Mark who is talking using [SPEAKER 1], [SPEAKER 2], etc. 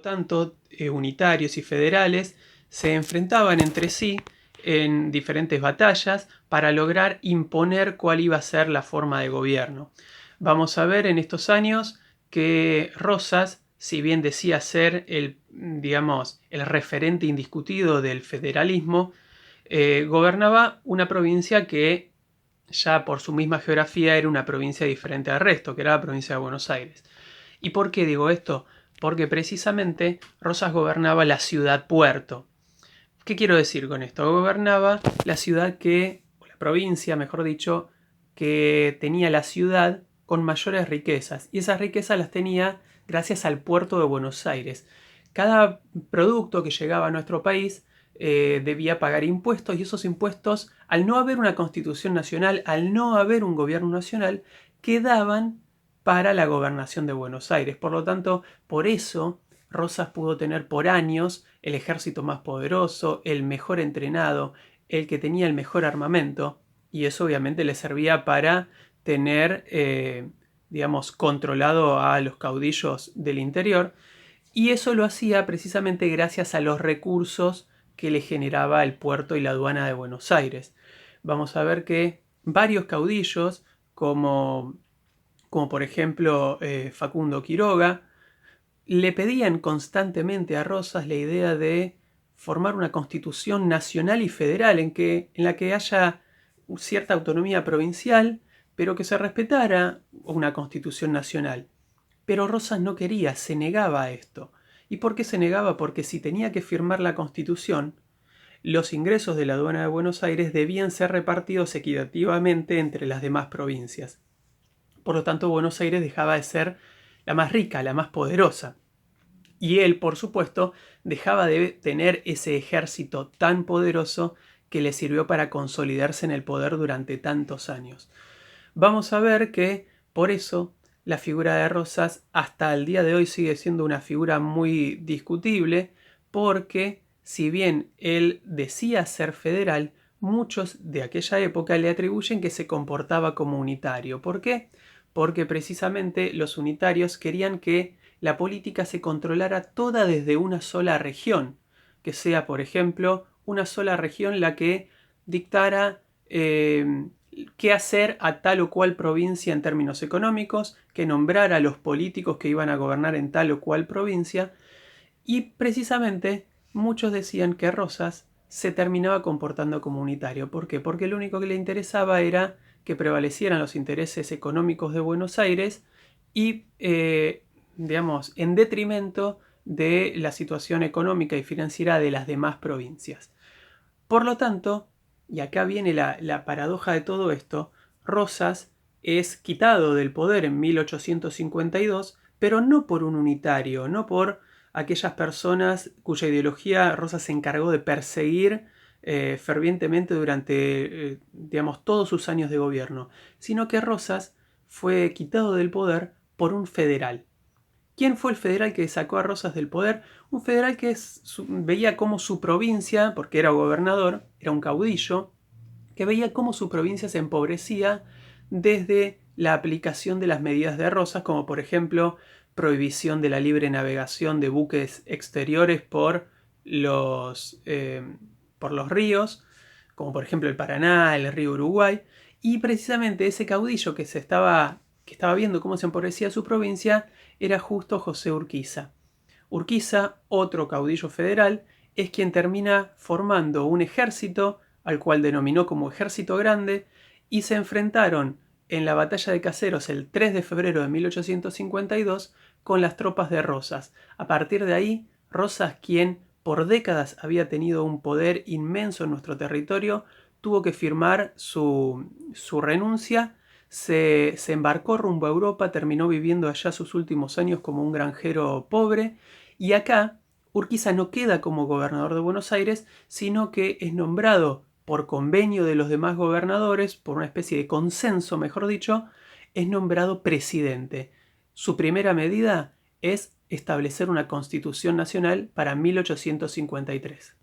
[SPEAKER 1] Tanto unitarios y federales se enfrentaban entre sí en diferentes batallas para lograr imponer cuál iba a ser la forma de gobierno. Vamos a ver en estos años que Rosas, si bien decía ser el referente indiscutido del federalismo, gobernaba una provincia que ya por su misma geografía era una provincia diferente al resto, que era la provincia de Buenos Aires. ¿Y por qué digo esto? Porque precisamente Rosas gobernaba la ciudad puerto. ¿Qué quiero decir con esto? Gobernaba la ciudad o la provincia, mejor dicho, que tenía la ciudad con mayores riquezas. Y esas riquezas las tenía gracias al puerto de Buenos Aires. Cada producto que llegaba a nuestro país debía pagar impuestos, y esos impuestos, al no haber una constitución nacional, al no haber un gobierno nacional, quedaban para la gobernación de Buenos Aires. Por lo tanto, por eso Rosas pudo tener por años el ejército más poderoso, el mejor entrenado, el que tenía el mejor armamento, y eso obviamente le servía para tener, controlado a los caudillos del interior, y eso lo hacía precisamente gracias a los recursos que le generaba el puerto y la aduana de Buenos Aires. Vamos a ver que varios caudillos, como por ejemplo Facundo Quiroga, le pedían constantemente a Rosas la idea de formar una constitución nacional y federal en la que haya cierta autonomía provincial, pero que se respetara una constitución nacional. Pero Rosas no quería, se negaba a esto. ¿Y por qué se negaba? Porque si tenía que firmar la constitución, los ingresos de la aduana de Buenos Aires debían ser repartidos equitativamente entre las demás provincias. Por lo tanto, Buenos Aires dejaba de ser la más rica, la más poderosa. Y él, por supuesto, dejaba de tener ese ejército tan poderoso que le sirvió para consolidarse en el poder durante tantos años. Vamos a ver que, por eso, la figura de Rosas hasta el día de hoy sigue siendo una figura muy discutible, porque si bien él decía ser federal, muchos de aquella época le atribuyen que se comportaba como unitario. ¿Por qué? Porque precisamente los unitarios querían que la política se controlara toda desde una sola región, que sea, por ejemplo, una sola región la que dictara qué hacer a tal o cual provincia en términos económicos, que nombrara a los políticos que iban a gobernar en tal o cual provincia, y precisamente muchos decían que Rosas se terminaba comportando como unitario. ¿Por qué? Porque lo único que le interesaba era que prevalecieran los intereses económicos de Buenos Aires y, en detrimento de la situación económica y financiera de las demás provincias. Por lo tanto, y acá viene la paradoja de todo esto, Rosas es quitado del poder en 1852, pero no por un unitario, no por aquellas personas cuya ideología Rosas se encargó de perseguir fervientemente durante, todos sus años de gobierno, sino que Rosas fue quitado del poder por un federal. ¿Quién fue el federal que sacó a Rosas del poder? Un federal que veía cómo su provincia, porque era gobernador, era un caudillo, que veía cómo su provincia se empobrecía desde la aplicación de las medidas de Rosas, como por ejemplo prohibición de la libre navegación de buques exteriores por los ríos, como por ejemplo el Paraná, el río Uruguay, y precisamente ese caudillo que estaba viendo cómo se empobrecía su provincia era justo José Urquiza. Urquiza, otro caudillo federal, es quien termina formando un ejército al cual denominó como Ejército Grande, y se enfrentaron en la batalla de Caseros el 3 de febrero de 1852 con las tropas de Rosas. A partir de ahí, Rosas, quien por décadas había tenido un poder inmenso en nuestro territorio, tuvo que firmar su renuncia, se embarcó rumbo a Europa, terminó viviendo allá sus últimos años como un granjero pobre, y acá Urquiza no queda como gobernador de Buenos Aires, sino que es nombrado por convenio de los demás gobernadores, por una especie de consenso, mejor dicho, es nombrado presidente. Su primera medida es establecer una constitución nacional para 1853.